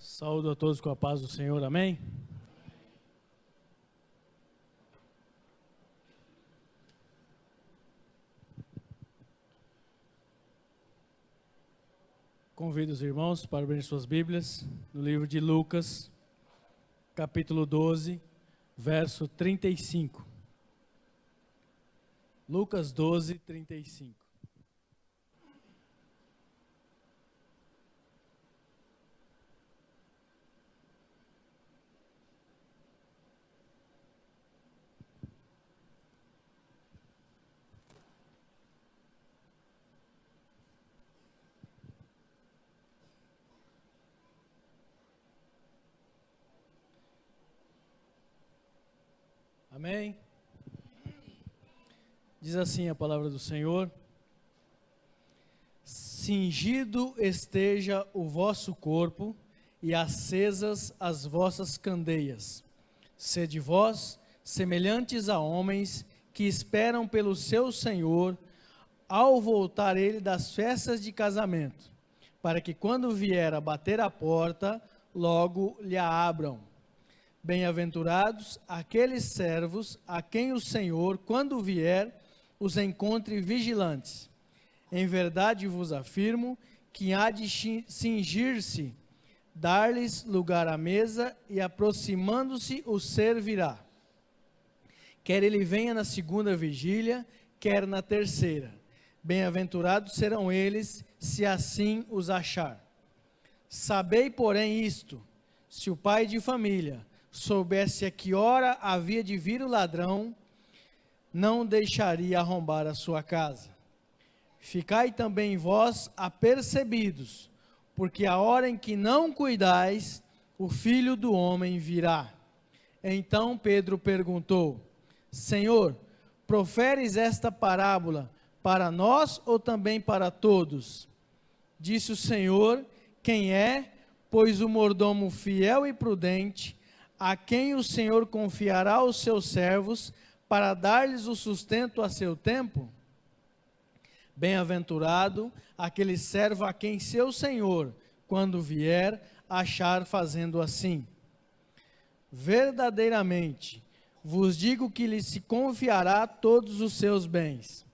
Saúdo a todos com a paz do Senhor, amém? Convido os irmãos para abrir suas Bíblias no livro de Lucas, capítulo 12, verso 35. Lucas 12, 35. Amém? Diz assim a palavra do Senhor: cingido esteja o vosso corpo e acesas as vossas candeias. Sede vós semelhantes a homens que esperam pelo seu Senhor, ao voltar ele das festas de casamento, para que quando vier a bater a porta, logo lhe a abram. Bem-aventurados aqueles servos a quem o Senhor, quando vier, os encontre vigilantes. Em verdade vos afirmo que há de cingir-se, dar-lhes lugar à mesa e, aproximando-se, os servirá. Quer ele venha na segunda vigília, quer na terceira. Bem-aventurados serão eles, se assim os achar. Sabei, porém, isto: se o pai de família soubesse a que hora havia de vir o ladrão, não deixaria arrombar a sua casa. Ficai também vós apercebidos, porque a hora em que não cuidais, o Filho do Homem virá. Então Pedro perguntou: Senhor, proferes esta parábola para nós ou também para todos? Disse o Senhor: quem é, pois, o mordomo fiel e prudente, a quem o Senhor confiará os seus servos para dar-lhes o sustento a seu tempo? Bem-aventurado aquele servo a quem seu Senhor, quando vier, achar fazendo assim. Verdadeiramente vos digo que lhe se confiará todos os seus bens.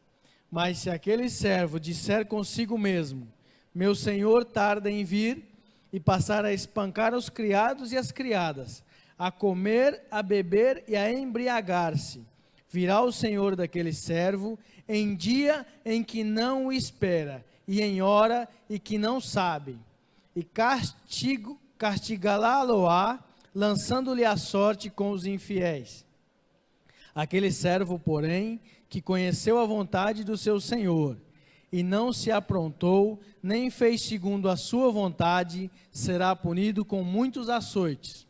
Mas se aquele servo disser consigo mesmo: meu senhor tarda em vir, e passar a espancar os criados e as criadas, a comer, a beber e a embriagar-se, virá o senhor daquele servo em dia em que não o espera, e em hora em que não sabe, e castigá-lo-á, lançando-lhe a sorte com os infiéis. Aquele servo, porém, que conheceu a vontade do seu senhor, e não se aprontou, nem fez segundo a sua vontade, será punido com muitos açoites.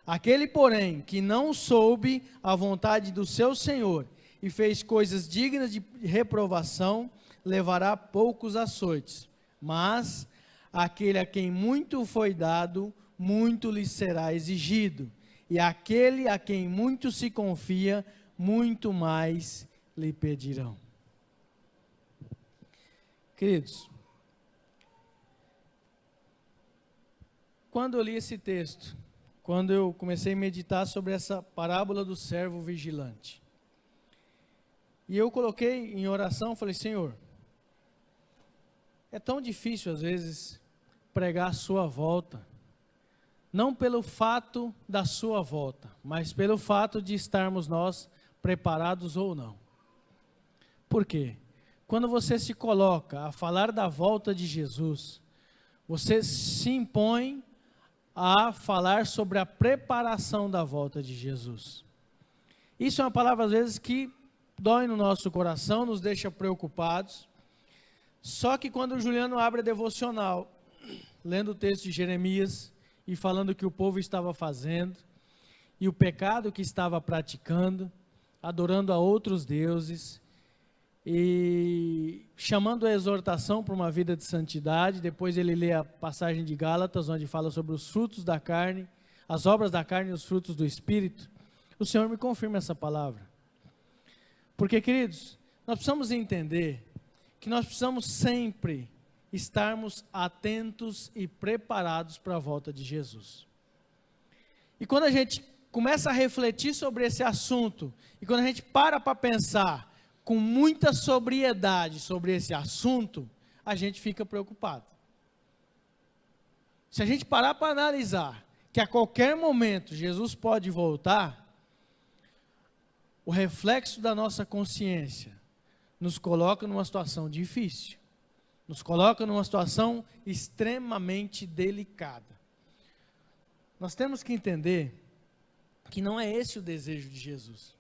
Aquele, porém, que não soube a vontade do seu Senhor e fez coisas dignas de reprovação, levará poucos açoites. Mas aquele a quem muito foi dado, muito lhe será exigido. E aquele a quem muito se confia, muito mais lhe pedirão. Queridos, quando eu li esse texto, quando eu comecei a meditar sobre essa parábola do servo vigilante, e eu coloquei em oração, falei: Senhor, é tão difícil às vezes pregar a sua volta, não pelo fato da sua volta, mas pelo fato de estarmos nós preparados ou não. Por quê? Quando você se coloca a falar da volta de Jesus, você se impõe a falar sobre a preparação da volta de Jesus. Isso é uma palavra às vezes que dói no nosso coração, nos deixa preocupados. Só que quando o Juliano abre a devocional, lendo o texto de Jeremias e falando o que o povo estava fazendo, e o pecado que estava praticando, adorando a outros deuses, e chamando a exortação para uma vida de santidade. Depois ele lê a passagem de Gálatas, onde fala sobre os frutos da carne, as obras da carne e os frutos do Espírito. O Senhor me confirma essa palavra. Porque, queridos, nós precisamos entender que nós precisamos sempre estarmos atentos e preparados para a volta de Jesus. E quando a gente começa a refletir sobre esse assunto, e quando a gente para pensar com muita sobriedade sobre esse assunto, a gente fica preocupado. Se a gente parar para analisar que a qualquer momento Jesus pode voltar, o reflexo da nossa consciência nos coloca numa situação difícil, nos coloca numa situação extremamente delicada. Nós temos que entender que não é esse o desejo de Jesus.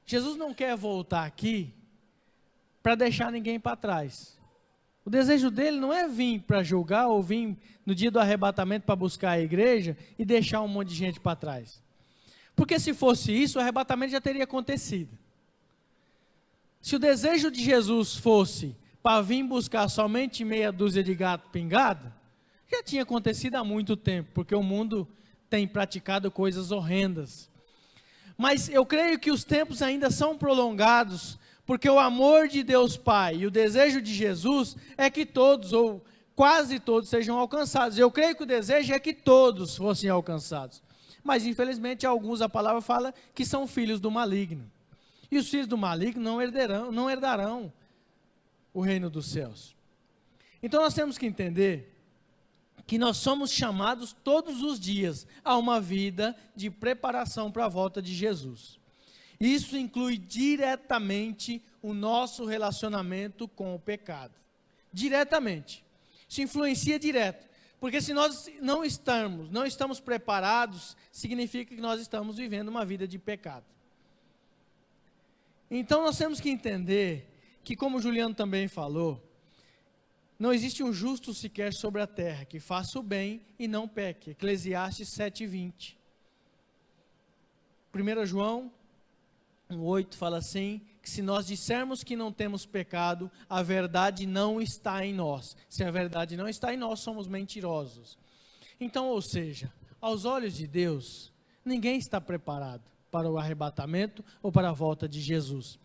Jesus não quer voltar aqui para deixar ninguém para trás. O desejo dele não é vir para julgar ou vir no dia do arrebatamento para buscar a igreja e deixar um monte de gente para trás. Porque se fosse isso, o arrebatamento já teria acontecido. Se o desejo de Jesus fosse para vir buscar somente meia dúzia de gato pingado, já tinha acontecido há muito tempo, porque o mundo tem praticado coisas horrendas. Mas eu creio que os tempos ainda são prolongados, porque o amor de Deus Pai e o desejo de Jesus é que todos, ou quase todos, sejam alcançados. Eu creio que o desejo é que todos fossem alcançados. Mas infelizmente alguns, a palavra fala que são filhos do maligno. E os filhos do maligno não herdarão o reino dos céus. Então nós temos que entender que nós somos chamados todos os dias a uma vida de preparação para a volta de Jesus. Isso inclui diretamente o nosso relacionamento com o pecado. Diretamente. Isso influencia direto. Porque se nós não estamos preparados, significa que nós estamos vivendo uma vida de pecado. Então nós temos que entender que, como o Juliano também falou, não existe um justo sequer sobre a terra, que faça o bem e não peque. Eclesiastes 7:20. 1 João 1:8 fala assim, que se nós dissermos que não temos pecado, a verdade não está em nós. Se a verdade não está em nós, somos mentirosos. Então, ou seja, aos olhos de Deus, ninguém está preparado para o arrebatamento ou para a volta de Jesus.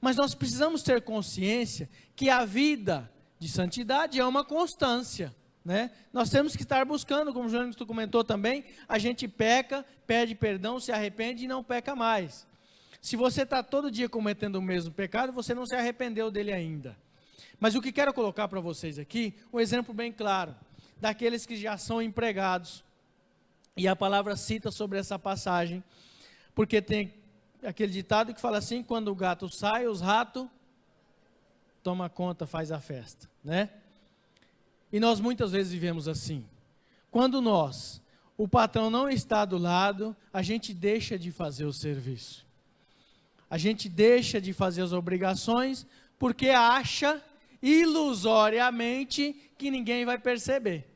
Mas nós precisamos ter consciência que a vida de santidade é uma constância, né? Nós temos que estar buscando, como o João comentou também, a gente peca, pede perdão, se arrepende e não peca mais. Se você está todo dia cometendo o mesmo pecado, você não se arrependeu dele ainda. Mas o que quero colocar para vocês aqui, um exemplo bem claro, daqueles que já são empregados, e a palavra cita sobre essa passagem, porque tem aquele ditado que fala assim, quando o gato sai, os ratos toma conta, faz a festa, né? E nós muitas vezes vivemos assim. Quando o patrão não está do lado, a gente deixa de fazer o serviço. A gente deixa de fazer as obrigações, porque acha ilusoriamente que ninguém vai perceber.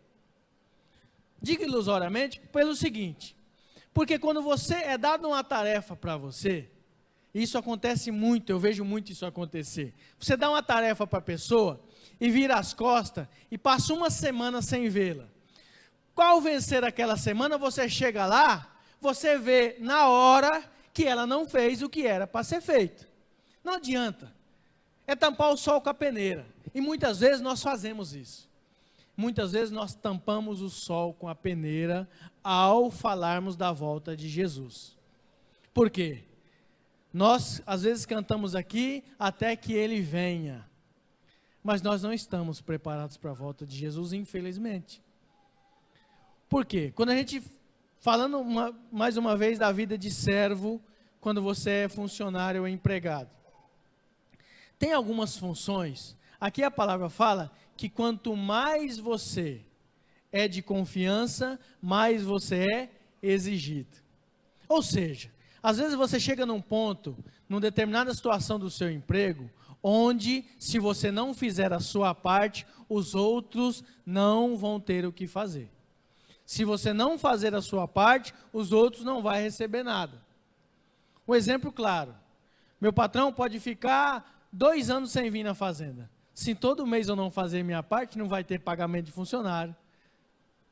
Digo ilusoriamente pelo seguinte, porque quando você é dado uma tarefa para você, isso acontece muito, eu vejo muito isso acontecer. Você dá uma tarefa para a pessoa e vira as costas e passa uma semana sem vê-la. Qual vencer aquela semana, você chega lá, você vê na hora que ela não fez o que era para ser feito. Não adianta. É tampar o sol com a peneira. E muitas vezes nós fazemos isso. Muitas vezes nós tampamos o sol com a peneira ao falarmos da volta de Jesus. Por quê? Nós, às vezes, cantamos aqui até que Ele venha. Mas nós não estamos preparados para a volta de Jesus, infelizmente. Por quê? Quando a gente, falando mais uma vez da vida de servo, quando você é funcionário ou empregado. Tem algumas funções, aqui a palavra fala que quanto mais você é de confiança, mais você é exigido. Ou seja, às vezes você chega num ponto, numa determinada situação do seu emprego, onde se você não fizer a sua parte, os outros não vão ter o que fazer. Se você não fazer a sua parte, os outros não vão receber nada. Um exemplo claro, meu patrão pode ficar 2 anos sem vir na fazenda. Se todo mês eu não fazer minha parte, não vai ter pagamento de funcionário,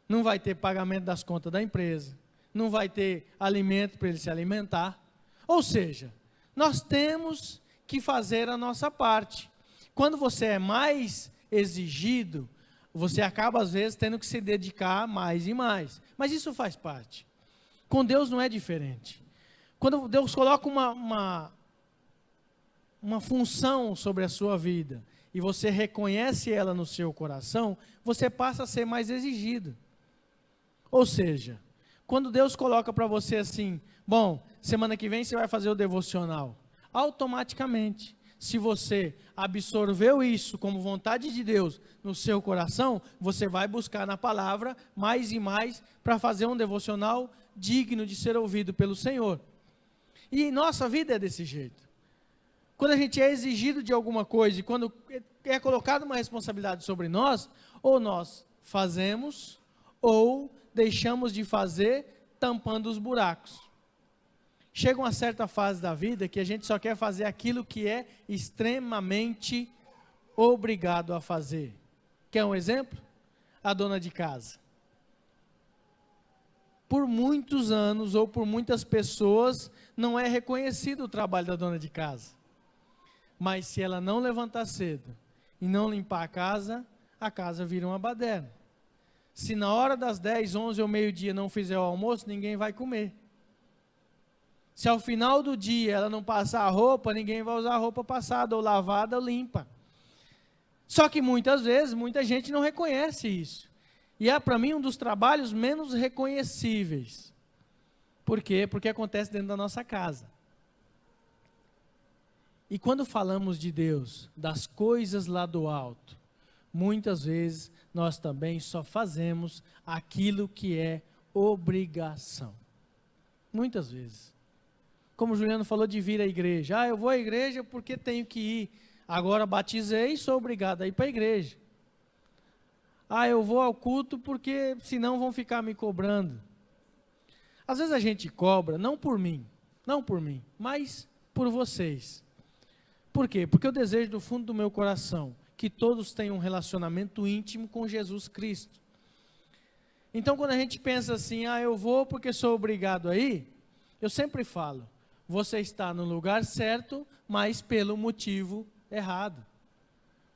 não vai ter pagamento das contas da empresa, não vai ter alimento para ele se alimentar. Ou seja, nós temos que fazer a nossa parte. Quando você é mais exigido, você acaba às vezes tendo que se dedicar mais e mais. Mas isso faz parte. Com Deus não é diferente. Quando Deus coloca uma função sobre a sua vida, e você reconhece ela no seu coração, você passa a ser mais exigido. Ou seja, quando Deus coloca para você assim, bom, semana que vem você vai fazer o devocional, automaticamente, se você absorveu isso como vontade de Deus no seu coração, você vai buscar na palavra mais e mais para fazer um devocional digno de ser ouvido pelo Senhor. E nossa vida é desse jeito. Quando a gente é exigido de alguma coisa e quando é colocada uma responsabilidade sobre nós, ou nós fazemos ou deixamos de fazer tampando os buracos. Chega uma certa fase da vida que a gente só quer fazer aquilo que é extremamente obrigado a fazer. Quer um exemplo? A dona de casa. Por muitos anos ou por muitas pessoas não é reconhecido o trabalho da dona de casa. Mas se ela não levantar cedo e não limpar a casa vira uma baderna. Se na hora das 10, 11 ou meio-dia não fizer o almoço, ninguém vai comer. Se ao final do dia ela não passar a roupa, ninguém vai usar a roupa passada, ou lavada, ou limpa. Só que muitas vezes, muita gente não reconhece isso. E é para mim um dos trabalhos menos reconhecíveis. Por quê? Porque acontece dentro da nossa casa. E quando falamos de Deus, das coisas lá do alto, muitas vezes nós também só fazemos aquilo que é obrigação. Muitas vezes. Como o Juliano falou de vir à igreja. Eu vou à igreja porque tenho que ir. Agora batizei e sou obrigado a ir para a igreja. Eu vou ao culto porque senão vão ficar me cobrando. Às vezes a gente cobra, não por mim, mas por vocês. Por quê? Porque eu desejo do fundo do meu coração que todos tenham um relacionamento íntimo com Jesus Cristo. Então quando a gente pensa assim, eu vou porque sou obrigado a ir, eu sempre falo, você está no lugar certo, mas pelo motivo errado.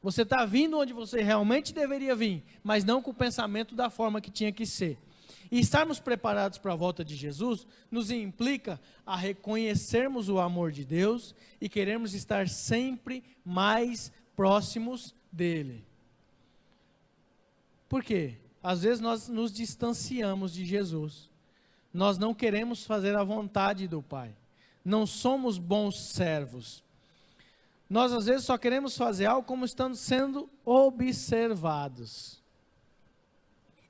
Você está vindo onde você realmente deveria vir, mas não com o pensamento da forma que tinha que ser. E estarmos preparados para a volta de Jesus, nos implica a reconhecermos o amor de Deus e queremos estar sempre mais próximos dele. Por quê? Às vezes nós nos distanciamos de Jesus. Nós não queremos fazer a vontade do Pai. Não somos bons servos. Nós às vezes só queremos fazer algo como estando sendo observados.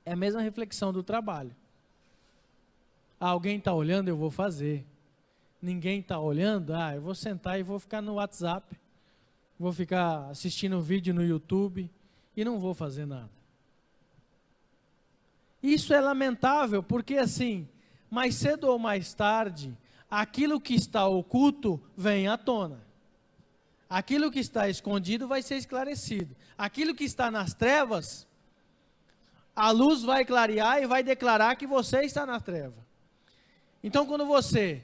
É a mesma reflexão do trabalho. Alguém está olhando, eu vou fazer. Ninguém está olhando, eu vou sentar e vou ficar no WhatsApp. Vou ficar assistindo vídeo no YouTube e não vou fazer nada. Isso é lamentável, porque assim, mais cedo ou mais tarde, aquilo que está oculto vem à tona. Aquilo que está escondido vai ser esclarecido. Aquilo que está nas trevas, a luz vai clarear e vai declarar que você está na treva. Então, quando você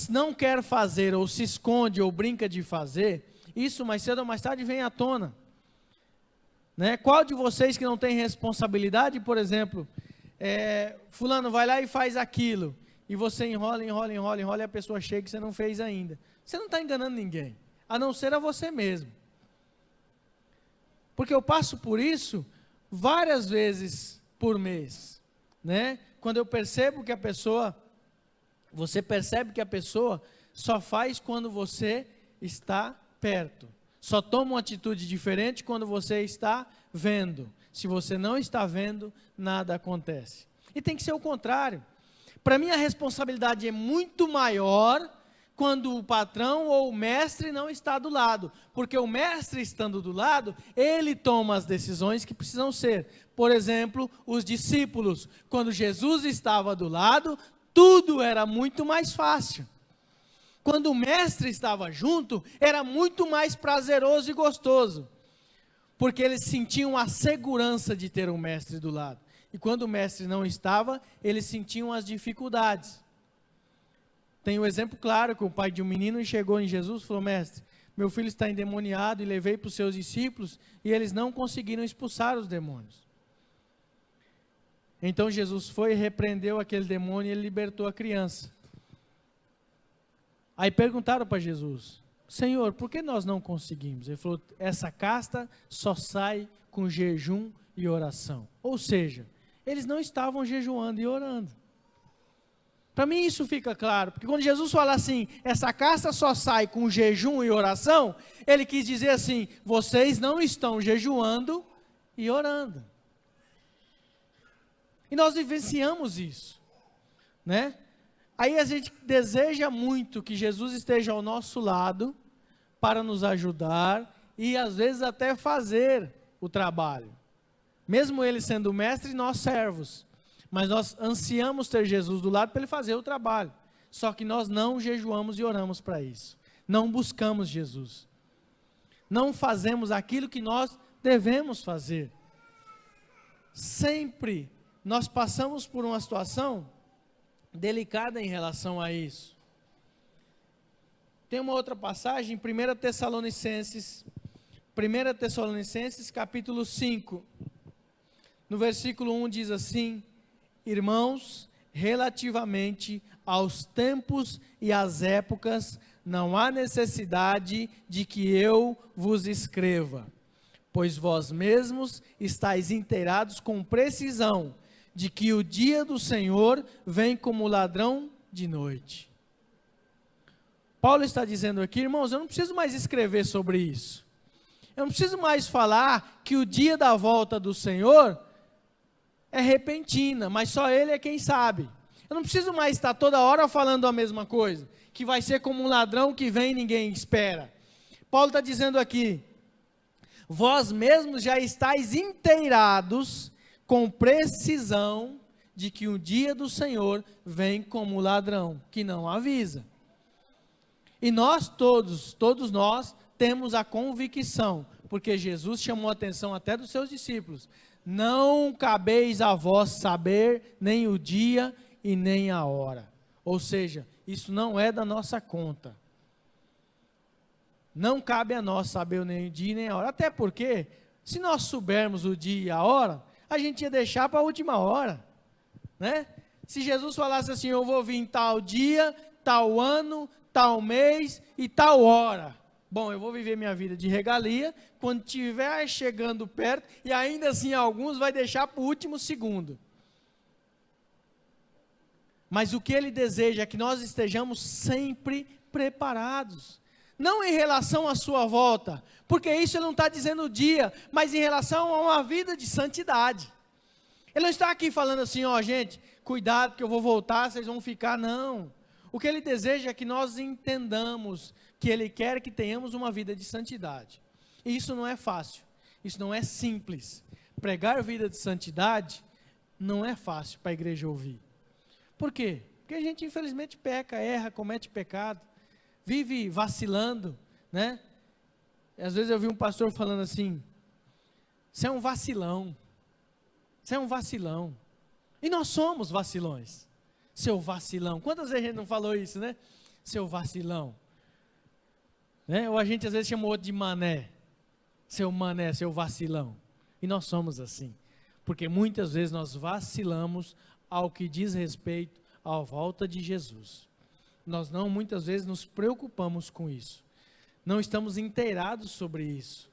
não quer fazer, ou se esconde, ou brinca de fazer, isso mais cedo ou mais tarde vem à tona. Qual de vocês que não tem responsabilidade, por exemplo, fulano vai lá e faz aquilo, e você enrola, e a pessoa chega e você não fez ainda. Você não está enganando ninguém, a não ser a você mesmo. Porque eu passo por isso várias vezes por mês, quando eu percebo que você percebe que a pessoa só faz quando você está perto, só toma uma atitude diferente quando você está vendo. Se você não está vendo, nada acontece. E tem que ser o contrário. Para mim a responsabilidade é muito maior quando o patrão ou o mestre não está do lado, porque o mestre estando do lado, ele toma as decisões que precisam ser. Por exemplo, os discípulos, quando Jesus estava do lado, tudo era muito mais fácil. Quando o mestre estava junto, era muito mais prazeroso e gostoso, porque eles sentiam a segurança de ter um mestre do lado. E quando o mestre não estava, eles sentiam as dificuldades. Tem um exemplo claro que o pai de um menino chegou em Jesus e falou: mestre, meu filho está endemoniado, e levei para os seus discípulos, e eles não conseguiram expulsar os demônios. Então Jesus foi e repreendeu aquele demônio, e ele libertou a criança. Aí perguntaram para Jesus: Senhor, por que nós não conseguimos? Ele falou: essa casta só sai com jejum e oração. Ou seja, eles não estavam jejuando e orando. Para mim isso fica claro, porque quando Jesus fala assim, essa casta só sai com jejum e oração, ele quis dizer assim, vocês não estão jejuando e orando. E nós vivenciamos isso, né? Aí a gente deseja muito que Jesus esteja ao nosso lado, para nos ajudar, e às vezes até fazer o trabalho. Mesmo ele sendo o mestre, nós servos. Mas nós ansiamos ter Jesus do lado para ele fazer o trabalho. Só que nós não jejuamos e oramos para isso. Não buscamos Jesus. Não fazemos aquilo que nós devemos fazer. Sempre nós passamos por uma situação delicada em relação a isso. Tem uma outra passagem, 1 Tessalonicenses capítulo 5, no versículo 1 diz assim: irmãos, relativamente aos tempos e às épocas, não há necessidade de que eu vos escreva, pois vós mesmos estáis inteirados com precisão, de que o dia do Senhor vem como ladrão de noite. Paulo está dizendo aqui, irmãos, eu não preciso mais escrever sobre isso. Eu não preciso mais falar que o dia da volta do Senhor é repentina, mas só Ele é quem sabe. Eu não preciso mais estar toda hora falando a mesma coisa, que vai ser como um ladrão que vem e ninguém espera. Paulo está dizendo aqui, vós mesmos já estáis inteirados com precisão de que o dia do Senhor vem como ladrão, que não avisa. E nós todos nós temos a convicção, porque Jesus chamou a atenção até dos seus discípulos, não cabeis a vós saber nem o dia e nem a hora. Ou seja, isso não é da nossa conta. Não cabe a nós saber nem o dia nem a hora. Até porque, se nós soubermos o dia e a hora, a gente ia deixar para a última hora, né? Se Jesus falasse assim, eu vou vir em tal dia, tal ano, tal mês e tal hora. Bom, eu vou viver minha vida de regalia, quando estiver chegando perto, e ainda assim alguns vai deixar para o último segundo. Mas o que ele deseja é que nós estejamos sempre preparados. Não em relação à sua volta, porque isso ele não está dizendo o dia, mas em relação a uma vida de santidade. Ele não está aqui falando assim, ó gente, cuidado que eu vou voltar, vocês vão ficar, não. O que ele deseja é que nós entendamos que ele quer que tenhamos uma vida de santidade. E isso não é fácil, isso não é simples. Pregar vida de santidade não é fácil para a igreja ouvir. Por quê? Porque a gente infelizmente peca, erra, comete pecado, vive vacilando, né? E às vezes eu vi um pastor falando assim, você é um vacilão, você é um vacilão. E nós somos vacilões. Seu vacilão. Quantas vezes a gente não falou isso, né? Seu vacilão. Né? Ou a gente às vezes chama o outro de mané. Seu mané, seu vacilão. E nós somos assim. Porque muitas vezes nós vacilamos ao que diz respeito à volta de Jesus. Nós não muitas vezes nos preocupamos com isso. Não estamos inteirados sobre isso.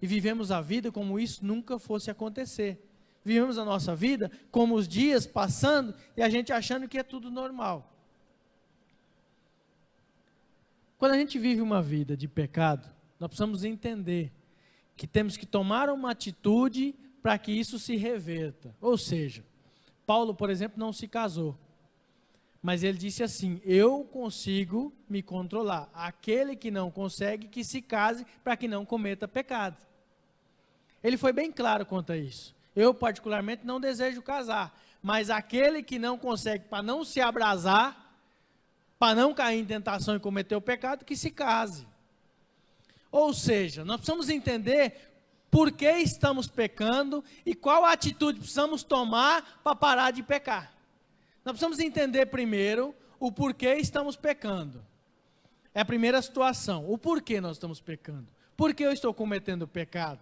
E vivemos a vida como isso nunca fosse acontecer. Vivemos a nossa vida como os dias passando e a gente achando que é tudo normal. Quando a gente vive uma vida de pecado, nós precisamos entender que temos que tomar uma atitude para que isso se reverta. Ou seja, Paulo, por exemplo, não se casou. Mas ele disse assim, eu consigo me controlar. Aquele que não consegue, que se case para que não cometa pecado. Ele foi bem claro quanto a isso. Eu particularmente não desejo casar, mas aquele que não consegue, para não se abrasar, para não cair em tentação e cometer o pecado, que se case. Ou seja, nós precisamos entender por que estamos pecando e qual atitude precisamos tomar para parar de pecar. Nós precisamos entender primeiro o porquê estamos pecando. É a primeira situação. O porquê nós estamos pecando? Por que eu estou cometendo pecado?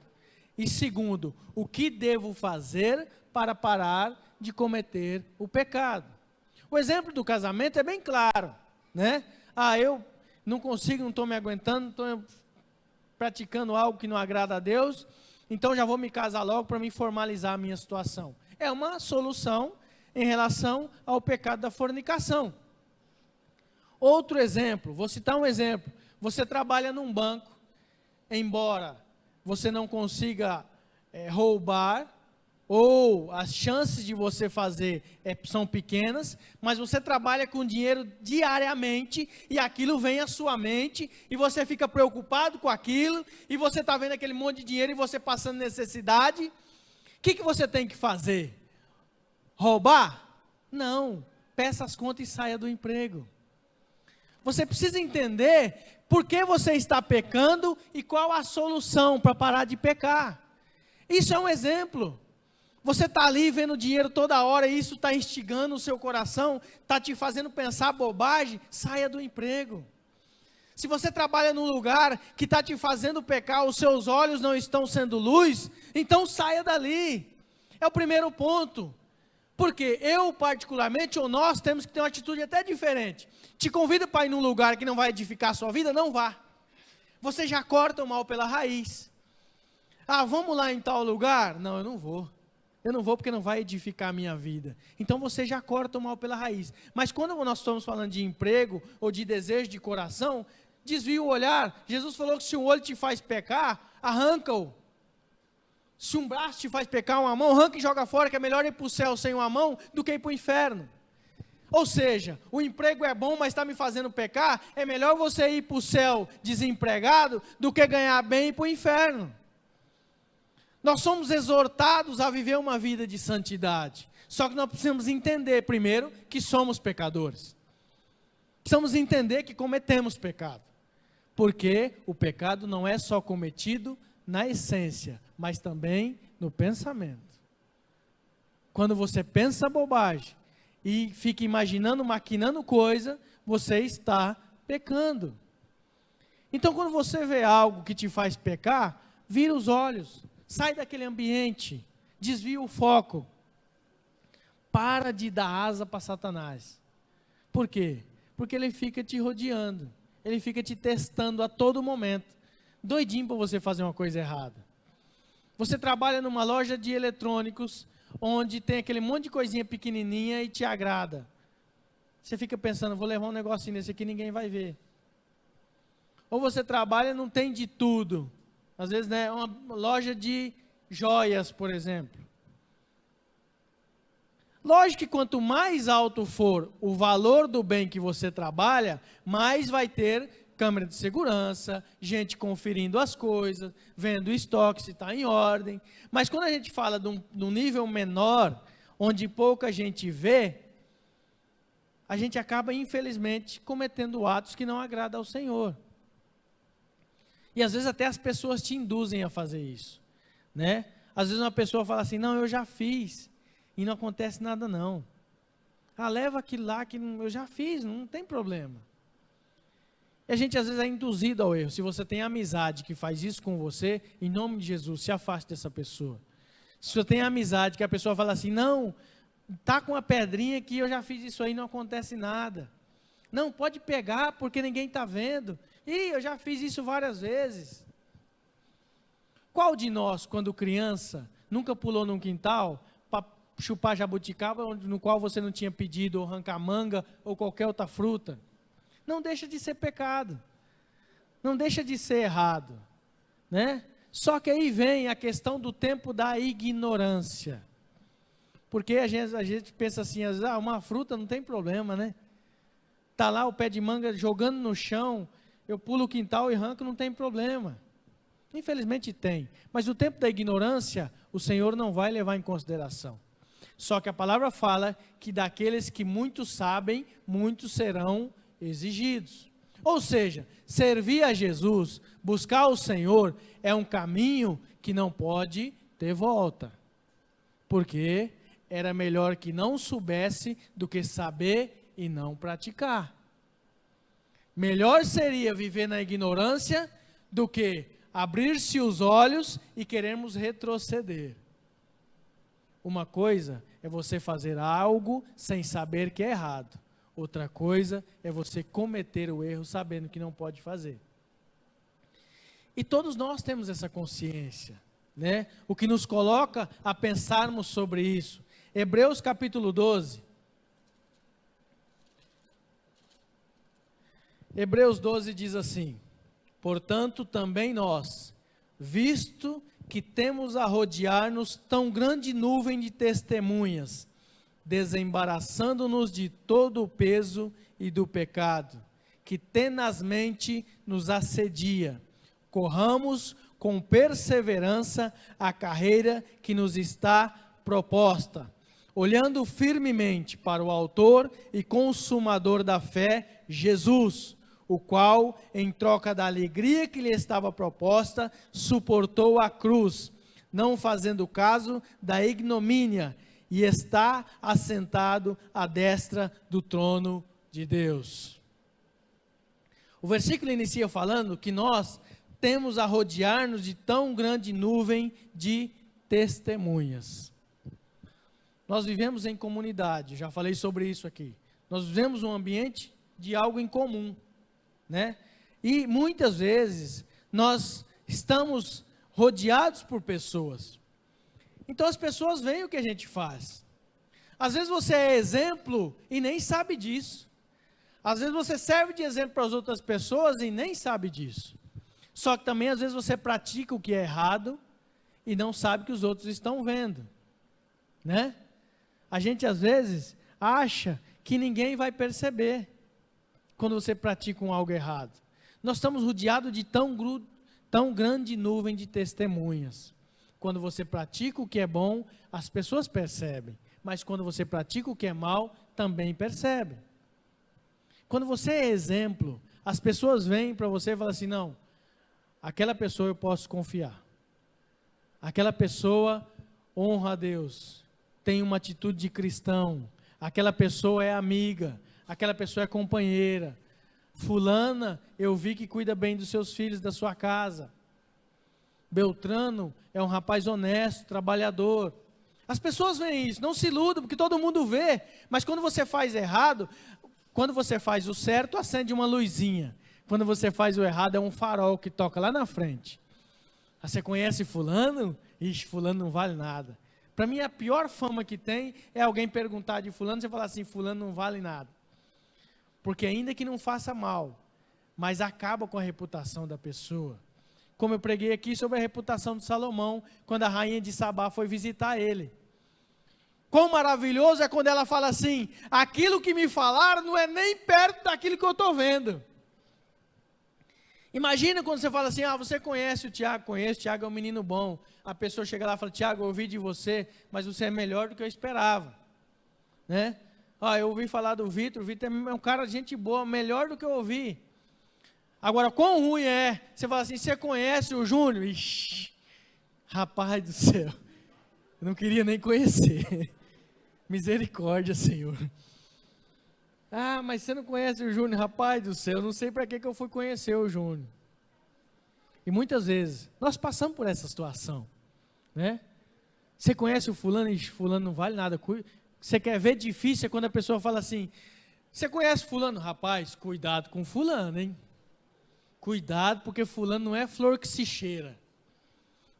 E segundo, o que devo fazer para parar de cometer o pecado? O exemplo do casamento é bem claro, né? Eu não consigo, não estou me aguentando, estou praticando algo que não agrada a Deus, então já vou me casar logo para me formalizar a minha situação. É uma solução em relação ao pecado da fornicação. Outro exemplo, vou citar um exemplo. Você trabalha num banco, embora você não consiga roubar, ou as chances de você fazer são pequenas, mas você trabalha com dinheiro diariamente, e aquilo vem à sua mente, e você fica preocupado com aquilo, e você está vendo aquele monte de dinheiro, e você passando necessidade. O que você tem que fazer? Roubar? Não, peça as contas e saia do emprego. Você precisa entender por que você está pecando e qual a solução para parar de pecar. Isso é um exemplo. Você está ali vendo dinheiro toda hora e isso está instigando o seu coração, está te fazendo pensar bobagem, saia do emprego. Se você trabalha num lugar que está te fazendo pecar, os seus olhos não estão sendo luz, então saia dali. É o primeiro ponto. Porque eu particularmente, ou nós, temos que ter uma atitude até diferente. Te convido para ir num lugar que não vai edificar a sua vida, não vá. Você já corta o mal pela raiz. Vamos lá em tal lugar? Não, eu não vou. Eu não vou porque não vai edificar a minha vida. Então você já corta o mal pela raiz. Mas quando nós estamos falando de emprego ou de desejo de coração, desvia o olhar. Jesus falou que se um olho te faz pecar, arranca-o. Se um braço te faz pecar, uma mão, arranca e joga fora, que é melhor ir para o céu sem uma mão do que ir para o inferno. Ou seja, o emprego é bom, mas está me fazendo pecar, é melhor você ir para o céu desempregado do que ganhar bem e ir para o inferno. Nós somos exortados a viver uma vida de santidade, só que nós precisamos entender primeiro que somos pecadores. Precisamos entender que cometemos pecado, porque o pecado não é só cometido na essência, mas também no pensamento. Quando você pensa bobagem e fica imaginando, maquinando coisa, você está pecando. Então quando você vê algo que te faz pecar, vira os olhos, sai daquele ambiente, desvia o foco. Para de dar asa para Satanás. Por quê? Porque ele fica te rodeando, ele fica te testando a todo momento, doidinho para você fazer uma coisa errada. Você trabalha numa loja de eletrônicos, onde tem aquele monte de coisinha pequenininha e te agrada. Você fica pensando, vou levar um negocinho nesse aqui, ninguém vai ver. Ou você trabalha, não tem de tudo. Às vezes, né, uma loja de joias, por exemplo. Lógico que quanto mais alto for o valor do bem que você trabalha, mais vai ter câmera de segurança, gente conferindo as coisas, vendo o estoque se está em ordem. Mas quando a gente fala de um nível menor, onde pouca gente vê, a gente acaba, infelizmente, cometendo atos que não agradam ao Senhor. E às vezes até as pessoas te induzem a fazer isso, né? Às vezes uma pessoa fala assim, não, eu já fiz, e não acontece nada não. Leva aquilo lá que eu já fiz, não tem problema. E a gente às vezes é induzido ao erro. Se você tem amizade que faz isso com você, em nome de Jesus, se afaste dessa pessoa. Se você tem amizade que a pessoa fala assim, não, tá com uma pedrinha que eu já fiz isso aí, não acontece nada. Não, pode pegar porque ninguém está vendo. Eu já fiz isso várias vezes. Qual de nós, quando criança, nunca pulou num quintal para chupar jabuticaba, no qual você não tinha pedido, ou arrancar manga, ou qualquer outra fruta? Não deixa de ser pecado, não deixa de ser errado, né? Só que aí vem a questão do tempo da ignorância, porque a gente pensa assim, uma fruta não tem problema, né? Está lá o pé de manga jogando no chão, eu pulo o quintal e arranco, não tem problema. Infelizmente tem, mas o tempo da ignorância, o Senhor não vai levar em consideração. Só que a palavra fala que daqueles que muito sabem, muitos serão exigidos. Ou seja, servir a Jesus, buscar o Senhor, é um caminho que não pode ter volta. Porque era melhor que não soubesse do que saber e não praticar. Melhor seria viver na ignorância do que abrir-se os olhos e querermos retroceder. Uma coisa é você fazer algo sem saber que é errado. Outra coisa é você cometer o erro sabendo que não pode fazer. E todos nós temos essa consciência, né? O que nos coloca a pensarmos sobre isso. Hebreus capítulo 12. Hebreus 12 diz assim: portanto também nós, visto que temos a rodear-nos tão grande nuvem de testemunhas, desembaraçando-nos de todo o peso e do pecado, que tenazmente nos assedia, corramos com perseverança a carreira que nos está proposta, olhando firmemente para o autor e consumador da fé, Jesus, o qual, em troca da alegria que lhe estava proposta, suportou a cruz, não fazendo caso da ignomínia, e está assentado à destra do trono de Deus. O versículo inicia falando que nós temos a rodear-nos de tão grande nuvem de testemunhas. Nós vivemos em comunidade, já falei sobre isso aqui. Nós vivemos um ambiente de algo em comum, né? E muitas vezes nós estamos rodeados por pessoas. Então as pessoas veem o que a gente faz. Às vezes você é exemplo e nem sabe disso. Às vezes você serve de exemplo para as outras pessoas e nem sabe disso. Só que também às vezes você pratica o que é errado e não sabe que os outros estão vendo, né? A gente às vezes acha que ninguém vai perceber quando você pratica algo errado. Nós estamos rodeados de tão grande nuvem de testemunhas. Quando você pratica o que é bom, as pessoas percebem. Mas quando você pratica o que é mal, também percebem. Quando você é exemplo, as pessoas vêm para você e falam assim: não, aquela pessoa eu posso confiar. Aquela pessoa honra a Deus, tem uma atitude de cristão. Aquela pessoa é amiga, aquela pessoa é companheira. Fulana, eu vi que cuida bem dos seus filhos, da sua casa. Beltrano é um rapaz honesto, trabalhador. As pessoas veem isso, não se iludam, porque todo mundo vê, mas quando você faz errado, quando você faz o certo, acende uma luzinha. Quando você faz o errado, é um farol que toca lá na frente. Você conhece fulano? Ixi, fulano não vale nada. Para mim, a pior fama que tem é alguém perguntar de fulano, você falar assim: fulano não vale nada. Porque ainda que não faça mal, mas acaba com a reputação da pessoa. Como eu preguei aqui sobre a reputação de Salomão, quando a rainha de Sabá foi visitar ele. Quão maravilhoso é quando ela fala assim: aquilo que me falaram não é nem perto daquilo que eu estou vendo. Imagina quando você fala assim: ah, você conhece o Tiago? Conheço, o Tiago é um menino bom. A pessoa chega lá e fala: Tiago, eu ouvi de você, mas você é melhor do que eu esperava, né? Ah, eu ouvi falar do Vitor, o Vitor é um cara de gente boa, melhor do que eu ouvi. Agora, quão ruim é, você fala assim: você conhece o Júnior? Ixi, rapaz do céu, eu não queria nem conhecer. Misericórdia, Senhor. Ah, mas você não conhece o Júnior? Rapaz do céu, eu não sei para que eu fui conhecer o Júnior. E muitas vezes, nós passamos por essa situação, né? Você conhece o fulano? Ixi, fulano não vale nada. Você quer ver difícil é quando a pessoa fala assim: você conhece fulano? Rapaz, cuidado com fulano, hein? Cuidado, porque fulano não é flor que se cheira.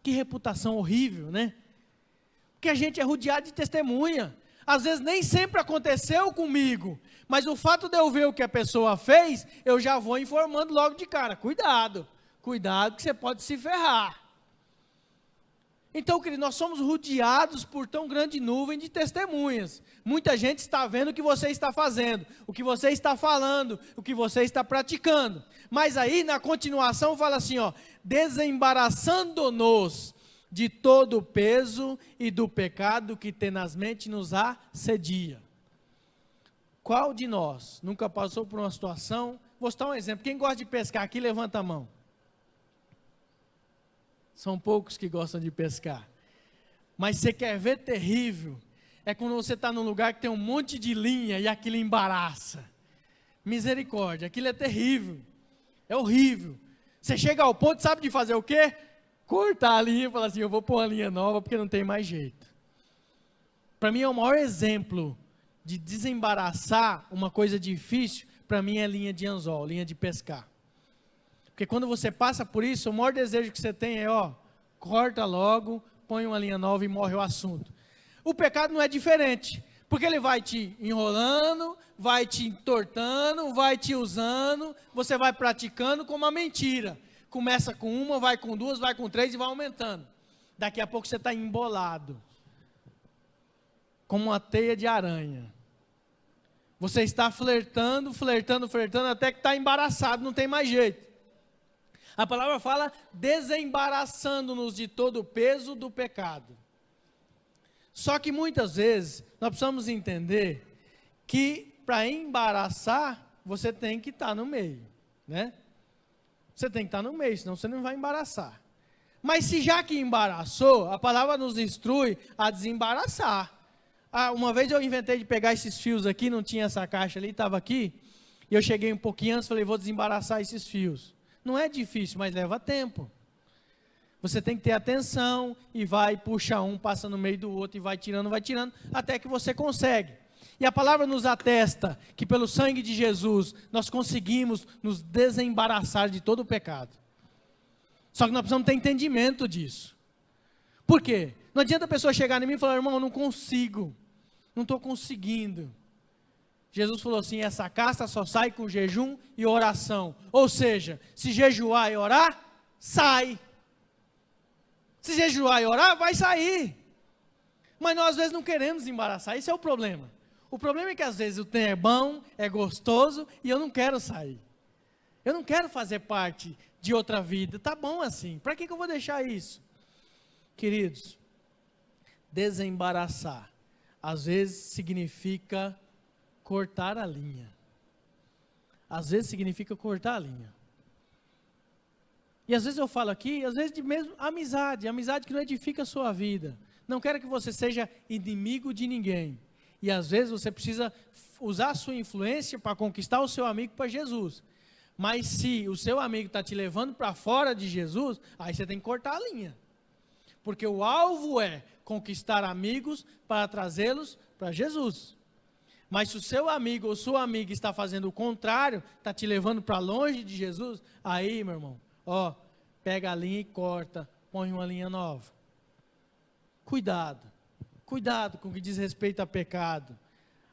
Que reputação horrível, né? Porque a gente é rodeado de testemunha. Às vezes nem sempre aconteceu comigo, mas o fato de eu ver o que a pessoa fez, eu já vou informando logo de cara: cuidado, cuidado que você pode se ferrar. Então, querido, nós somos rodeados por tão grande nuvem de testemunhas. Muita gente está vendo o que você está fazendo, o que você está falando, o que você está praticando. Mas aí, na continuação, fala assim, ó: desembaraçando-nos de todo o peso e do pecado que tenazmente nos assedia. Qual de nós nunca passou por uma situação? Vou citar um exemplo. Quem gosta de pescar aqui, levanta a mão. São poucos que gostam de pescar. Mas você quer ver terrível? É quando você está num lugar que tem um monte de linha e aquilo embaraça. Misericórdia, aquilo é terrível, é horrível. Você chega ao ponto, sabe de fazer o quê? Cortar a linha e falar assim, eu vou pôr uma linha nova porque não tem mais jeito. Para mim é o maior exemplo de desembaraçar uma coisa difícil, para mim é linha de anzol, linha de pescar. Porque quando você passa por isso, o maior desejo que você tem é, corta logo, põe uma linha nova e morre o assunto. O pecado não é diferente, porque ele vai te enrolando, vai te entortando, vai te usando, você vai praticando como uma mentira. Começa com uma, vai com duas, vai com três e vai aumentando. Daqui a pouco você está embolado, como uma teia de aranha. Você está flertando, até que está embaraçado, não tem mais jeito. A palavra fala desembaraçando-nos de todo o peso do pecado. Só que muitas vezes nós precisamos entender que para embaraçar, você tem que estar no meio, né? Você tem que estar no meio, senão você não vai embaraçar. Mas se já que embaraçou, a palavra nos instrui a desembaraçar. Uma vez eu inventei de pegar esses fios aqui, não tinha essa caixa ali, estava aqui, e eu cheguei um pouquinho antes, falei, vou desembaraçar esses fios. Não é difícil, mas leva tempo. Você tem que ter atenção, e vai, puxa um, passa no meio do outro, e vai tirando, até que você consegue. E a palavra nos atesta que pelo sangue de Jesus, nós conseguimos nos desembaraçar de todo o pecado. Só que nós precisamos ter entendimento disso. Por quê? Não adianta a pessoa chegar em mim e falar, irmão, eu não consigo, não estou conseguindo. Jesus falou assim, essa casta só sai com jejum e oração. Ou seja, se jejuar e orar, sai. Se jejuar e orar, vai sair. Mas nós às vezes não queremos embaraçar, esse é o problema. O problema é que às vezes o trem é bom, é gostoso, e eu não quero sair. Eu não quero fazer parte de outra vida, tá bom assim, para que eu vou deixar isso? Queridos, desembaraçar, às vezes significa cortar a linha. Às vezes significa cortar a linha. E às vezes eu falo aqui, às vezes de mesmo amizade que não edifica a sua vida. Não quero que você seja inimigo de ninguém. E às vezes você precisa usar a sua influência para conquistar o seu amigo para Jesus. Mas se o seu amigo está te levando para fora de Jesus, aí você tem que cortar a linha. Porque o alvo é conquistar amigos para trazê-los para Jesus. Mas se o seu amigo ou sua amiga está fazendo o contrário, está te levando para longe de Jesus, aí, meu irmão, pega a linha e corta, põe uma linha nova. Cuidado com o que diz respeito a pecado,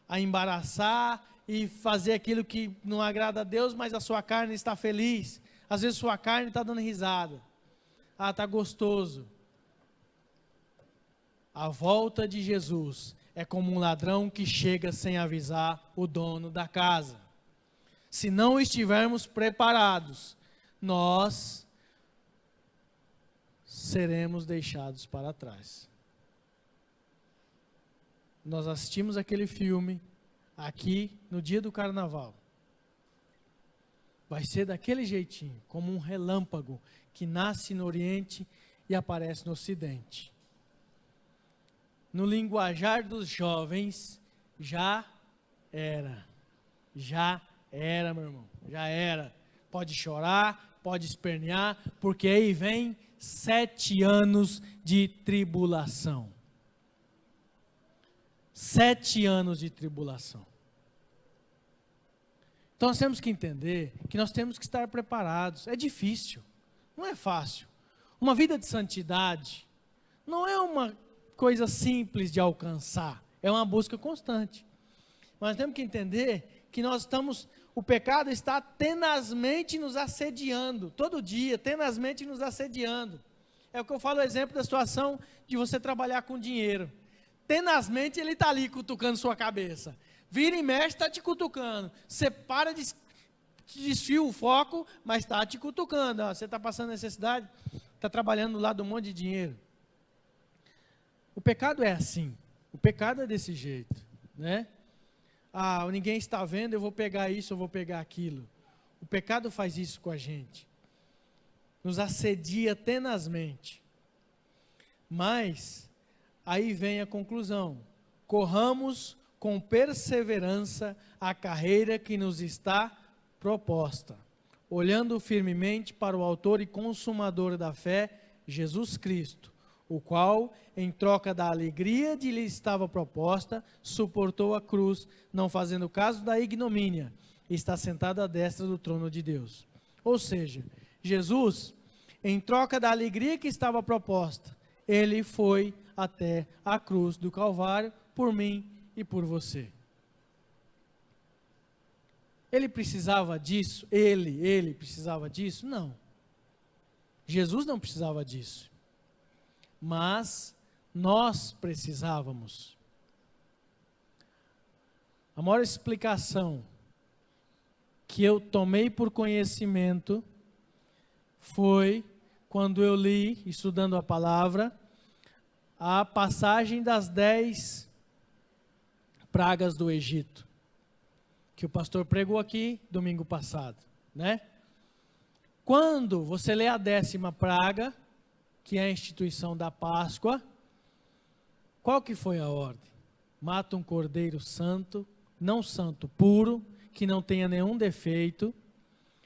a embaraçar e fazer aquilo que não agrada a Deus, mas a sua carne está feliz. Às vezes sua carne está dando risada. Está gostoso. A volta de Jesus é como um ladrão que chega sem avisar o dono da casa. Se não estivermos preparados, nós seremos deixados para trás. Nós assistimos aquele filme aqui no dia do carnaval. Vai ser daquele jeitinho, como um relâmpago que nasce no Oriente e aparece no Ocidente. No linguajar dos jovens, já era, meu irmão, já era. Pode chorar, pode espernear, porque aí vem 7 anos de tribulação. 7 anos de tribulação. Então nós temos que entender que nós temos que estar preparados. É difícil, não é fácil. Uma vida de santidade não é uma coisa simples de alcançar, é uma busca constante. Nós temos que entender que o pecado está tenazmente nos assediando, todo dia, tenazmente nos assediando. É o que eu falo, o exemplo da situação de você trabalhar com dinheiro. Tenazmente ele está ali cutucando sua cabeça. Vira e mexe, está te cutucando. Você desfia o foco, mas está te cutucando. Você está passando necessidade, está trabalhando do lado de um monte de dinheiro. O pecado é assim. O pecado é desse jeito, né? Ninguém está vendo, eu vou pegar isso, eu vou pegar aquilo. O pecado faz isso com a gente. Nos assedia tenazmente. Mas aí vem a conclusão. Corramos com perseverança a carreira que nos está proposta, olhando firmemente para o autor e consumador da fé, Jesus Cristo, o qual, em troca da alegria de lhe estava proposta, suportou a cruz, não fazendo caso da ignomínia, e está sentado à destra do trono de Deus. Ou seja, Jesus, em troca da alegria que estava proposta, ele foi até a cruz do Calvário por mim e por você. Ele precisava disso? Ele precisava disso? Não. Jesus não precisava disso. Mas nós precisávamos. A maior explicação que eu tomei por conhecimento foi quando eu li, estudando a palavra, a passagem das 10 pragas do Egito, que o pastor pregou aqui domingo passado, né? Quando você lê a 10ª praga, que é a instituição da Páscoa, qual que foi a ordem? Mata um cordeiro santo, não santo, puro, que não tenha nenhum defeito,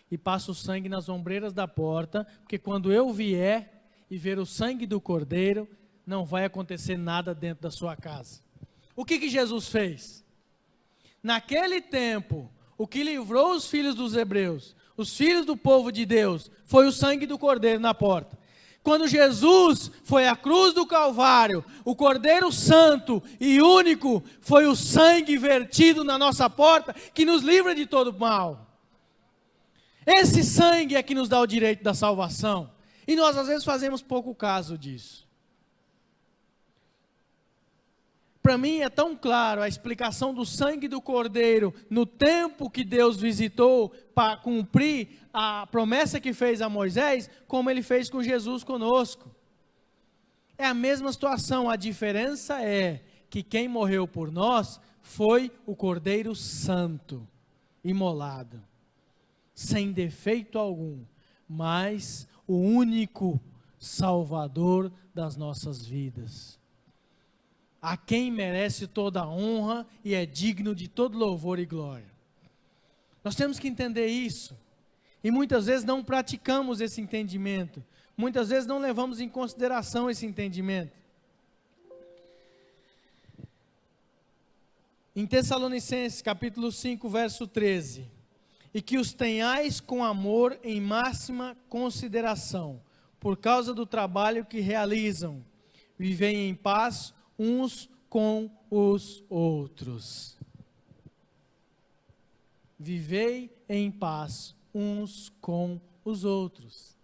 e passa o sangue nas ombreiras da porta, porque quando eu vier e ver o sangue do cordeiro, não vai acontecer nada dentro da sua casa. O que Jesus fez? Naquele tempo, o que livrou os filhos dos hebreus, os filhos do povo de Deus, foi o sangue do cordeiro na porta. Quando Jesus foi à cruz do Calvário, o Cordeiro Santo e único foi o sangue vertido na nossa porta, que nos livra de todo mal. Esse sangue é que nos dá o direito da salvação. E nós às vezes fazemos pouco caso disso. Para mim é tão claro a explicação do sangue do Cordeiro no tempo que Deus visitou para cumprir a promessa que fez a Moisés, como ele fez com Jesus conosco. É a mesma situação, a diferença é que quem morreu por nós foi o Cordeiro Santo, imolado, sem defeito algum, mas o único Salvador das nossas vidas. A quem merece toda a honra e é digno de todo louvor e glória. Nós temos que entender isso. E muitas vezes não praticamos esse entendimento. Muitas vezes não levamos em consideração esse entendimento. Em Tessalonicenses, capítulo 5, verso 13. E que os tenhais com amor em máxima consideração, por causa do trabalho que realizam. Vivem em paz uns com os outros. Vivei em paz uns com os outros.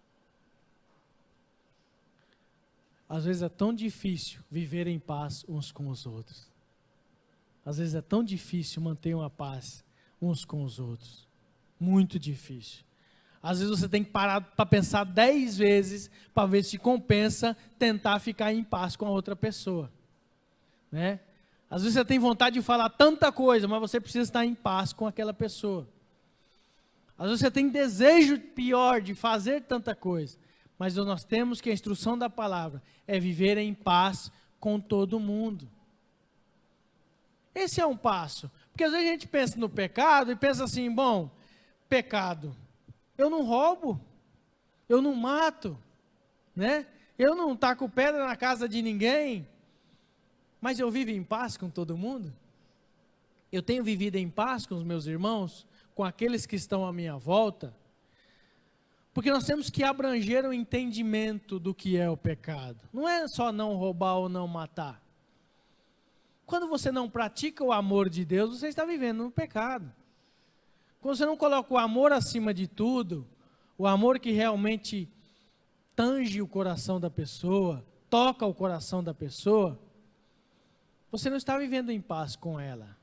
Às vezes é tão difícil viver em paz uns com os outros. Às vezes é tão difícil manter uma paz uns com os outros. Muito difícil. Às vezes você tem que parar para pensar 10 vezes para ver se compensa tentar ficar em paz com a outra pessoa. Né? Às vezes você tem vontade de falar tanta coisa, mas você precisa estar em paz com aquela pessoa. Às vezes você tem desejo pior de fazer tanta coisa, mas nós temos que a instrução da palavra é viver em paz com todo mundo. Esse é um passo, porque às vezes a gente pensa no pecado e pensa assim, bom, pecado, eu não roubo, eu não mato, né? Eu não taco pedra na casa de ninguém, mas eu vivo em paz com todo mundo? Eu tenho vivido em paz com os meus irmãos, com aqueles que estão à minha volta? Porque nós temos que abranger o entendimento do que é o pecado. Não é só não roubar ou não matar. Quando você não pratica o amor de Deus, você está vivendo no pecado. Quando você não coloca o amor acima de tudo, o amor que realmente tange o coração da pessoa, toca o coração da pessoa, você não está vivendo em paz com ela,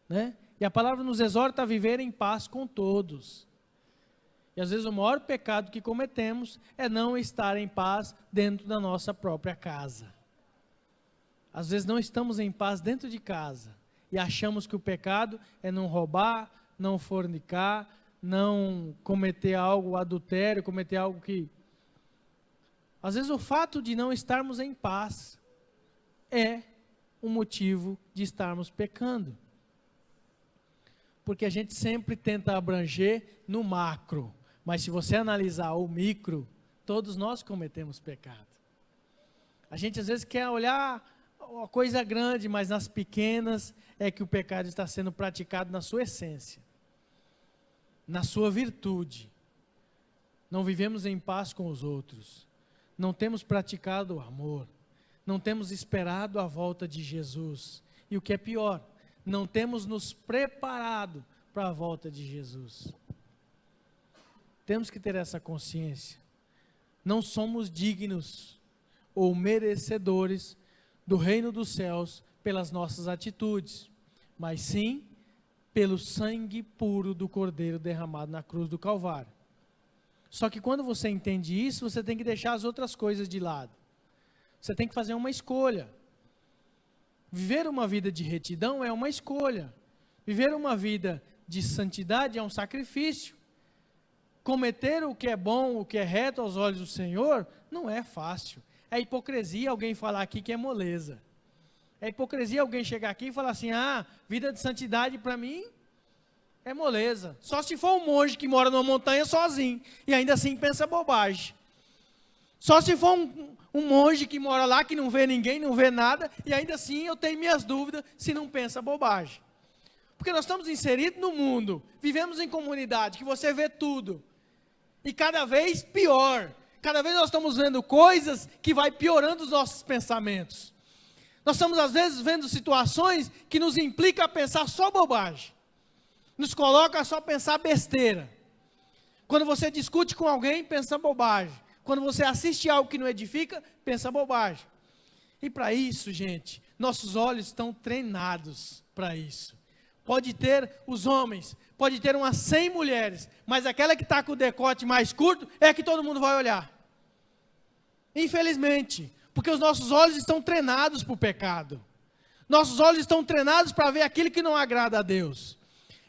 né? E a palavra nos exorta a viver em paz com todos. E às vezes o maior pecado que cometemos é não estar em paz dentro da nossa própria casa. Às vezes não estamos em paz dentro de casa e achamos que o pecado é não roubar, não fornicar, não cometer algo, adultério, cometer algo que... Às vezes o fato de não estarmos em paz é um motivo de estarmos pecando. porque a gente sempre tenta abranger no macro, mas se você analisar o micro, todos nós cometemos pecado. A gente às vezes quer olhar a coisa grande, mas nas pequenas é que o pecado está sendo praticado na sua essência, na sua virtude. Não vivemos em paz com os outros, não temos praticado o amor, não temos esperado a volta de Jesus, e o que é pior, não temos nos preparado para a volta de Jesus. Temos que ter essa consciência, não somos dignos ou merecedores do reino dos céus pelas nossas atitudes, mas sim pelo sangue puro do Cordeiro derramado na cruz do Calvário. Só que quando você entende isso, você tem que deixar as outras coisas de lado. Você tem que fazer uma escolha. Viver uma vida de retidão é uma escolha. Viver uma vida de santidade é um sacrifício. Cometer o que é bom, o que é reto aos olhos do Senhor, não é fácil. É hipocrisia alguém falar aqui que é moleza. É hipocrisia alguém chegar aqui e falar assim, vida de santidade para mim é moleza. Só se for um monge que mora numa montanha sozinho, e ainda assim pensa bobagem. Só se for um monge que mora lá, que não vê ninguém, não vê nada, e ainda assim eu tenho minhas dúvidas se não pensa bobagem. Porque nós estamos inseridos no mundo, vivemos em comunidade, que você vê tudo. E cada vez pior. Cada vez nós estamos vendo coisas que vai piorando os nossos pensamentos. Nós estamos às vezes vendo situações que nos implicam a pensar só bobagem. Nos coloca a só pensar besteira. Quando você discute com alguém, pensa bobagem. Quando você assiste algo que não edifica, pensa bobagem. E para isso, gente, nossos olhos estão treinados para isso. Pode ter os homens, pode ter umas 100 mulheres, mas aquela que está com o decote mais curto é a que todo mundo vai olhar. Infelizmente, porque os nossos olhos estão treinados para o pecado. Nossos olhos estão treinados para ver aquilo que não agrada a Deus.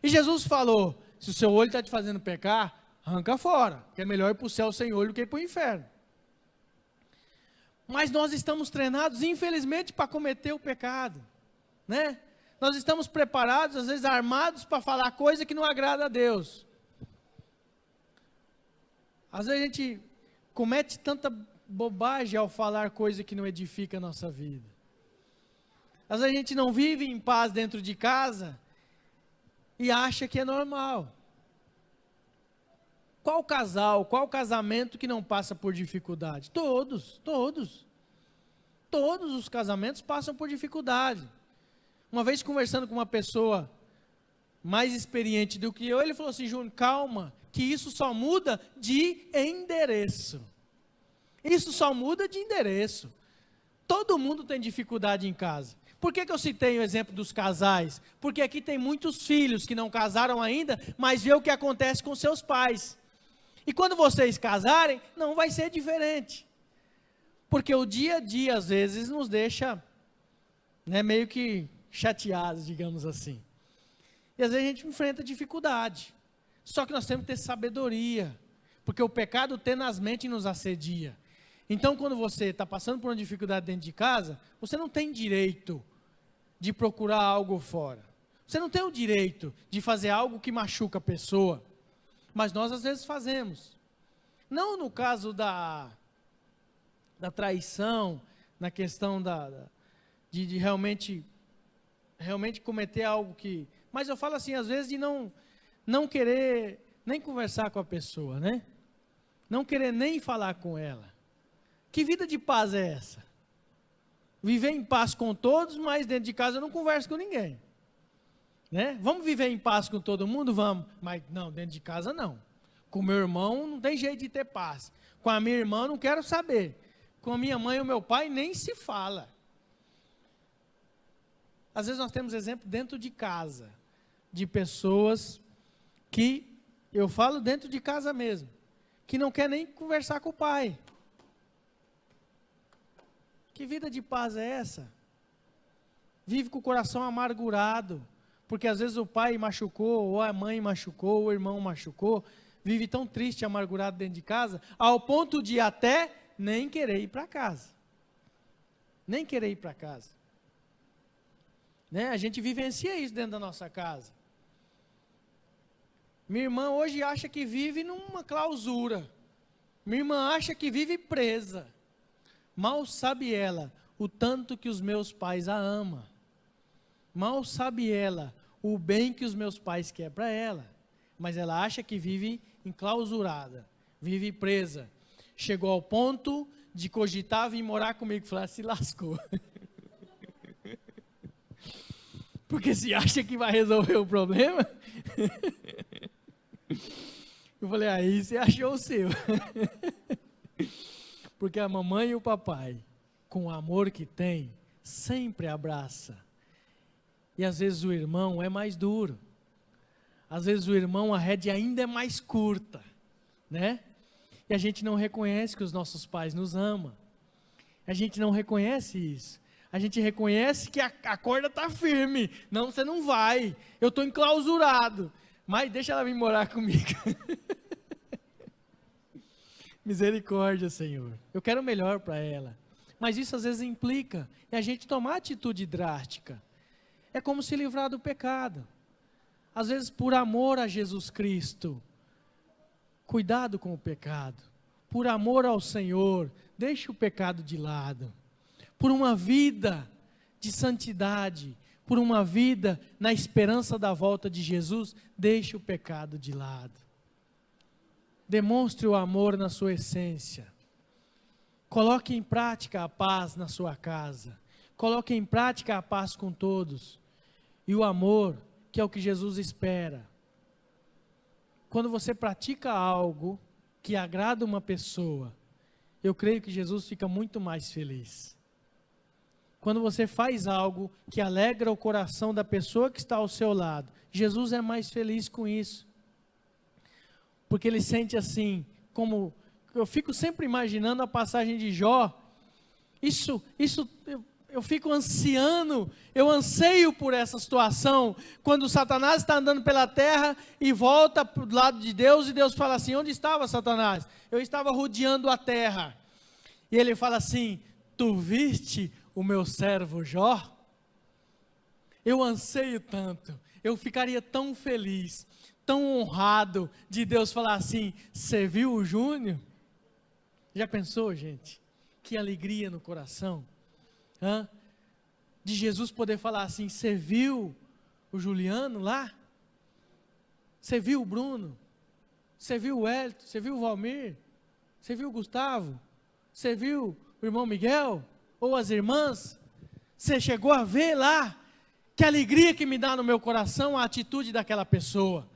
E Jesus falou, se o seu olho está te fazendo pecar, arranca fora, que é melhor ir para o céu sem olho do que ir para o inferno. Mas nós estamos treinados, infelizmente, para cometer o pecado, né? Nós estamos preparados, às vezes armados, para falar coisa que não agrada a Deus. Às vezes a gente comete tanta bobagem ao falar coisa que não edifica a nossa vida. Às vezes a gente não vive em paz dentro de casa e acha que é normal. Qual casal, qual casamento que não passa por dificuldade? Todos os casamentos passam por dificuldade. Uma vez conversando com uma pessoa mais experiente do que eu, ele falou assim, Júnior, calma, que isso só muda de endereço. Isso só muda de endereço. Todo mundo tem dificuldade em casa. Por que eu citei o exemplo dos casais? Porque aqui tem muitos filhos que não casaram ainda, mas vê o que acontece com seus pais. E quando vocês casarem, não vai ser diferente. Porque o dia a dia, às vezes, nos deixa meio que chateados, digamos assim. E às vezes a gente enfrenta dificuldade. Só que nós temos que ter sabedoria. Porque o pecado tenazmente nos assedia. Então, quando você está passando por uma dificuldade dentro de casa, você não tem direito de procurar algo fora. Você não tem o direito de fazer algo que machuca a pessoa. Mas nós às vezes fazemos. Não no caso da traição, na questão de realmente cometer algo que... Mas eu falo assim, às vezes de não querer nem conversar com a pessoa, né? Não querer nem falar com ela. Que vida de paz é essa? Viver em paz com todos, mas dentro de casa eu não converso com ninguém. Né? Vamos viver em paz com todo mundo? Vamos. Mas não, dentro de casa não. Com meu irmão não tem jeito de ter paz. Com a minha irmã não quero saber. Com a minha mãe e o meu pai nem se fala. Às vezes nós temos exemplo dentro de casa. De pessoas que, eu falo dentro de casa mesmo, que não quer nem conversar com o pai. Que vida de paz é essa? Vive com o coração amargurado, porque às vezes o pai machucou, ou a mãe machucou, ou o irmão machucou, vive tão triste e amargurado dentro de casa, ao ponto de até nem querer ir para casa. Nem querer ir para casa. Né? A gente vivencia isso dentro da nossa casa. Minha irmã hoje acha que vive numa clausura. Minha irmã acha que vive presa. Mal sabe ela o tanto que os meus pais a amam. Mal sabe ela o bem que os meus pais querem para ela. Mas ela acha que vive enclausurada, vive presa. Chegou ao ponto de cogitar vir morar comigo. Falei, se lascou. Porque se acha que vai resolver o problema... Eu falei, aí você achou o seu. Porque a mamãe e o papai, com o amor que tem, sempre abraça. E às vezes o irmão é mais duro. Às vezes o irmão, a rédea ainda é mais curta, né? E a gente não reconhece que os nossos pais nos amam. A gente não reconhece isso. A gente reconhece que a corda está firme. Não, você não vai. Eu estou enclausurado. Mas deixa ela vir morar comigo. Misericórdia, Senhor. Eu quero o melhor para ela. Mas isso às vezes implica em a gente tomar atitude drástica. É como se livrar do pecado. Às vezes por amor a Jesus Cristo. Cuidado com o pecado. Por amor ao Senhor, deixe o pecado de lado. Por uma vida de santidade, por uma vida na esperança da volta de Jesus, deixe o pecado de lado. Demonstre o amor na sua essência. Coloque em prática a paz na sua casa. Coloque em prática a paz com todos. E o amor, que é o que Jesus espera. Quando você pratica algo que agrada uma pessoa, eu creio que Jesus fica muito mais feliz. Quando você faz algo que alegra o coração da pessoa que está ao seu lado, Jesus é mais feliz com isso. Porque ele sente assim, como, eu fico sempre imaginando a passagem de Jó, eu fico eu anseio por essa situação, quando Satanás está andando pela terra e volta para o lado de Deus, e Deus fala assim, onde estava Satanás? Eu estava rodeando a terra. E ele fala assim, tu viste o meu servo Jó? Eu anseio tanto, eu ficaria tão feliz, tão honrado de Deus falar assim, você viu o Júnior? Já pensou, gente? Que alegria no coração, de Jesus poder falar assim, você viu o Juliano lá? Você viu o Bruno? Você viu o Hélito? Você viu o Valmir? Você viu o Gustavo? Você viu o irmão Miguel? Ou as irmãs? Você chegou a ver lá? Que alegria que me dá no meu coração a atitude daquela pessoa.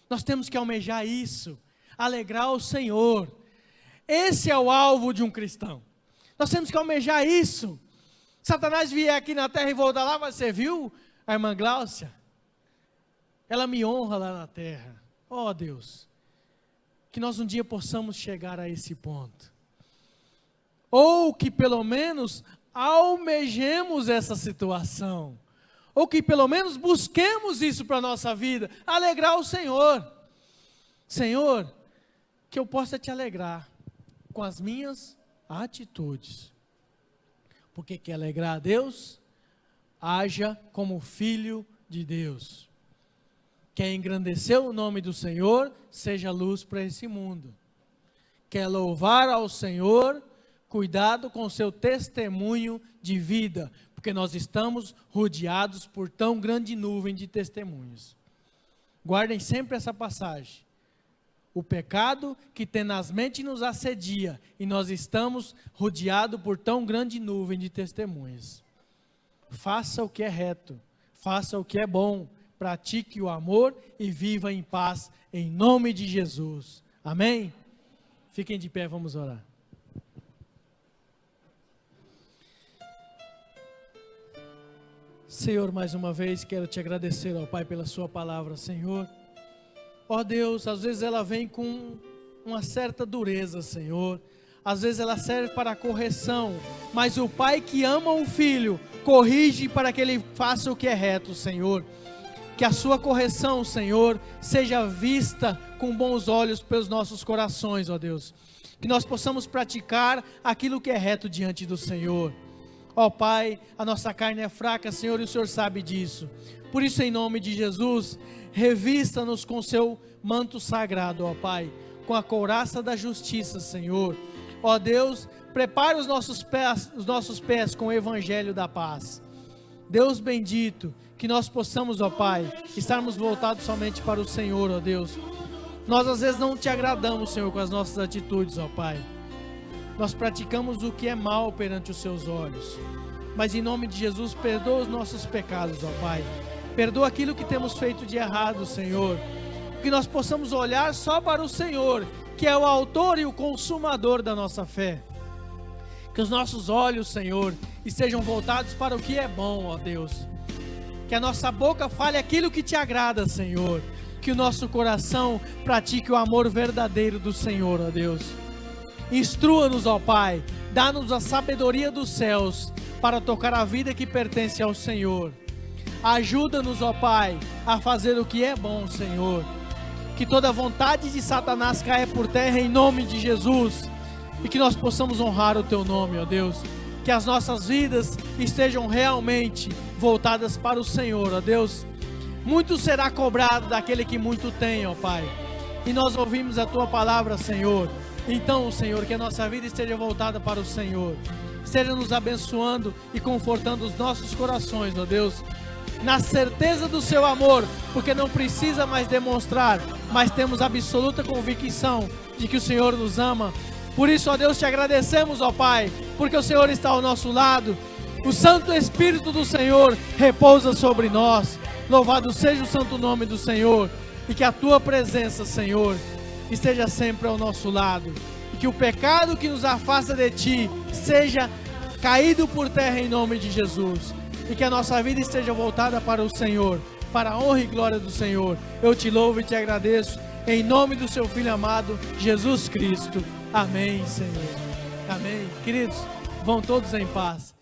Nós temos que almejar isso, alegrar o Senhor. Esse é o alvo de um cristão. Nós temos que almejar isso. Satanás vier aqui na terra e voltar lá, você viu a irmã Gláucia? Ela me honra lá na terra. Oh Deus, que nós um dia possamos chegar a esse ponto. Ou que pelo menos almejemos essa situação. Ou que pelo menos busquemos isso para a nossa vida, alegrar o Senhor. Senhor, que eu possa te alegrar com as minhas atitudes. Porque quer alegrar a Deus? Haja como filho de Deus. Quer engrandecer o nome do Senhor? Seja luz para esse mundo. Quer louvar ao Senhor? Cuidado com o seu testemunho de vida, porque nós estamos rodeados por tão grande nuvem de testemunhos. Guardem sempre essa passagem. O pecado que tenazmente nos assedia, e nós estamos rodeados por tão grande nuvem de testemunhas. Faça o que é reto, faça o que é bom, pratique o amor e viva em paz, em nome de Jesus. Amém? Fiquem de pé, vamos orar. Senhor, mais uma vez quero te agradecer, ó Pai, pela sua palavra, Senhor. Ó Deus, às vezes ela vem com uma certa dureza, Senhor. Às vezes ela serve para a correção, mas o pai que ama o filho, corrige para que ele faça o que é reto, Senhor. Que a sua correção, Senhor, seja vista com bons olhos pelos nossos corações, ó Deus. Que nós possamos praticar aquilo que é reto diante do Senhor. Ó Pai, a nossa carne é fraca, Senhor, e o Senhor sabe disso. Por isso, em nome de Jesus, revista-nos com seu manto sagrado, ó Pai, com a couraça da justiça, Senhor. Ó Deus, prepare os nossos pés com o evangelho da paz. Deus bendito, que nós possamos, ó Pai, estarmos voltados somente para o Senhor, ó Deus. Nós às vezes não te agradamos, Senhor, com as nossas atitudes, ó Pai. Nós praticamos o que é mal perante os seus olhos. Mas em nome de Jesus, perdoa os nossos pecados, ó Pai. Perdoa aquilo que temos feito de errado, Senhor. Que nós possamos olhar só para o Senhor, que é o autor e o consumador da nossa fé. Que os nossos olhos, Senhor, estejam voltados para o que é bom, ó Deus. Que a nossa boca fale aquilo que te agrada, Senhor. Que o nosso coração pratique o amor verdadeiro do Senhor, ó Deus. Instrua-nos, ó Pai, dá-nos a sabedoria dos céus para tocar a vida que pertence ao Senhor. Ajuda-nos, ó Pai, a fazer o que é bom, Senhor. Que toda vontade de Satanás caia por terra em nome de Jesus. E que nós possamos honrar o Teu nome, ó Deus. Que as nossas vidas estejam realmente voltadas para o Senhor, ó Deus. Muito será cobrado daquele que muito tem, ó Pai. E nós ouvimos a Tua palavra, Senhor. Então, Senhor, que a nossa vida esteja voltada para o Senhor. Esteja nos abençoando e confortando os nossos corações, ó Deus. Na certeza do Seu amor, porque não precisa mais demonstrar, mas temos absoluta convicção de que o Senhor nos ama. Por isso, ó Deus, te agradecemos, ó Pai, porque o Senhor está ao nosso lado. O Santo Espírito do Senhor repousa sobre nós. Louvado seja o santo nome do Senhor. E que a Tua presença, Senhor, esteja sempre ao nosso lado. E que o pecado que nos afasta de Ti seja caído por terra em nome de Jesus. E que a nossa vida esteja voltada para o Senhor, para a honra e glória do Senhor. Eu te louvo e te agradeço, em nome do Seu Filho amado, Jesus Cristo. Amém, Senhor. Amém. Queridos, vão todos em paz.